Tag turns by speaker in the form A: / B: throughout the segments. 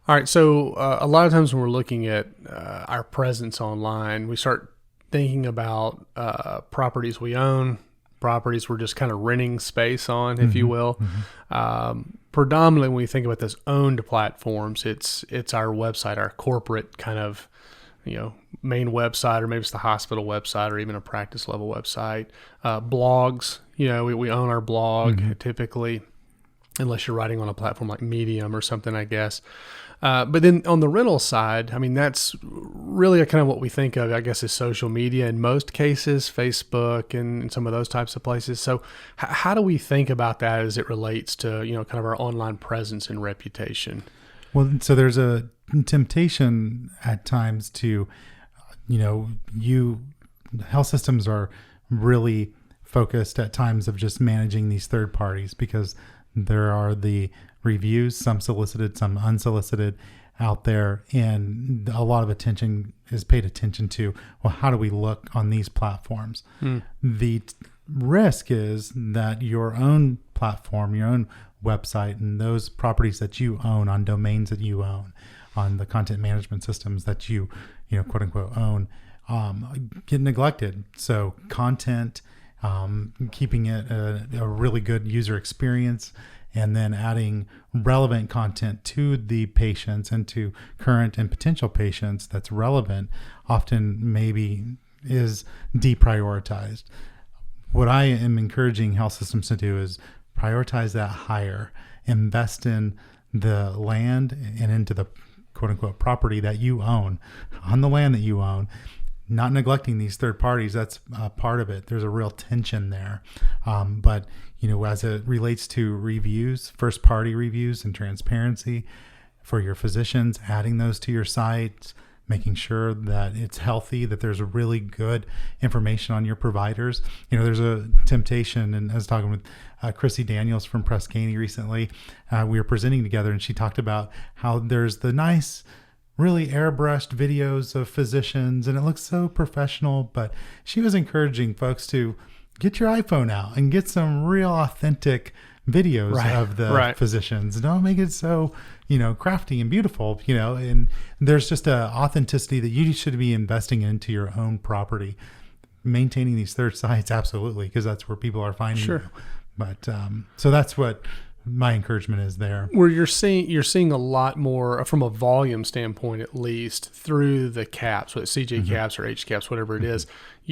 A: All right. So a lot of times when we're looking at our presence online, we start thinking about properties we own, properties we're just kind of renting space on, if you will. Predominantly, when we think about those owned platforms, it's our website, our corporate kind of main website, or maybe it's the hospital website, or even a practice level website. Blogs, we own our blog typically, unless you're writing on a platform like Medium or something, I guess. But then on the rental side, I mean, that's really kind of what we think of, I guess, as social media in most cases, Facebook and some of those types of places. So how do we think about that as it relates to, kind of our online presence and reputation?
B: Well, so there's a temptation at times to, health systems are really focused at times of just managing these third parties, because there are the reviews, some solicited, some unsolicited out there. And a lot of attention is paid attention to, well, how do we look on these platforms? The risk is that your own platform, your own website, and those properties that you own on domains that you own, on the content management systems that you quote unquote own, get neglected. So content, keeping it a really good user experience, and then adding relevant content to the patients and to current and potential patients that's relevant, often maybe is deprioritized. What I am encouraging health systems to do is prioritize that higher, invest in the land and into the quote unquote property that you own, on the land that you own, not neglecting these third parties. That's part of it. There's a real tension there. But as it relates to reviews, first party reviews and transparency for your physicians, adding those to your site, making sure that it's healthy, that there's really good information on your providers. There's a temptation, and I was talking with Chrissy Daniels from Press Ganey recently. We were presenting together, and she talked about how there's the nice, really airbrushed videos of physicians, and it looks so professional, but she was encouraging folks to get your iPhone out and get some real authentic videos of the physicians. Don't make it so, crafty and beautiful, and there's just a authenticity that you should be investing into your own property. Maintaining these third sites, absolutely, because that's where people are finding you. But so that's what my encouragement is there.
A: Where you're seeing a lot more from a volume standpoint, at least through the caps, whether it's CJ caps or H caps, whatever it is.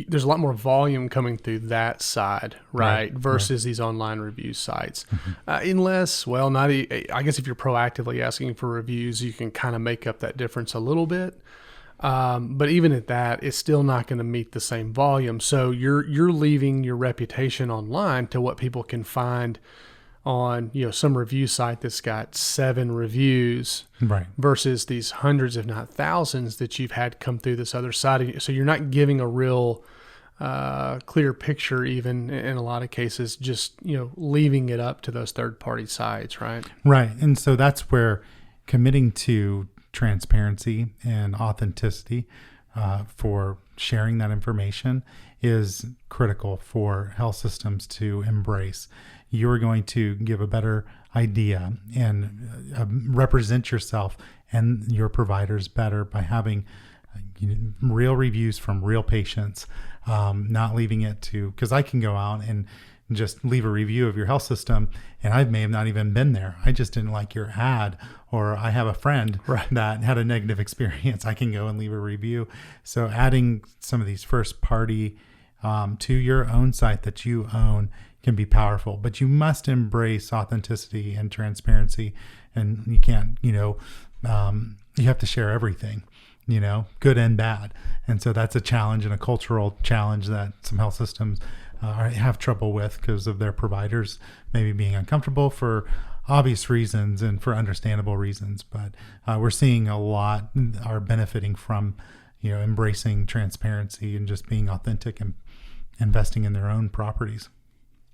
A: There's a lot more volume coming through that side, right? Versus these online review sites. Unless, I guess if you're proactively asking for reviews, you can kind of make up that difference a little bit. But even at that, it's still not going to meet the same volume. So you're leaving your reputation online to what people can find on some review site that's got 7 reviews, versus these hundreds, if not thousands, that you've had come through this other side. So you're not giving a real clear picture, even in a lot of cases, just leaving it up to those third-party sites, right?
B: And so that's where committing to transparency and authenticity for sharing that information is critical for health systems to embrace. You're going to give a better idea and represent yourself and your providers better by having real reviews from real patients, not leaving it to, because I can go out and just leave a review of your health system, and I may have not even been there. I just didn't like your ad, or I have a friend that had a negative experience. I can go and leave a review. So adding some of these first party to your own site that you own can be powerful, but you must embrace authenticity and transparency, and you can't, you have to share everything, good and bad. And so that's a challenge, and a cultural challenge that some health systems have trouble with because of their providers maybe being uncomfortable for obvious reasons and for understandable reasons. But we're seeing a lot are benefiting from, embracing transparency and just being authentic and investing in their own properties.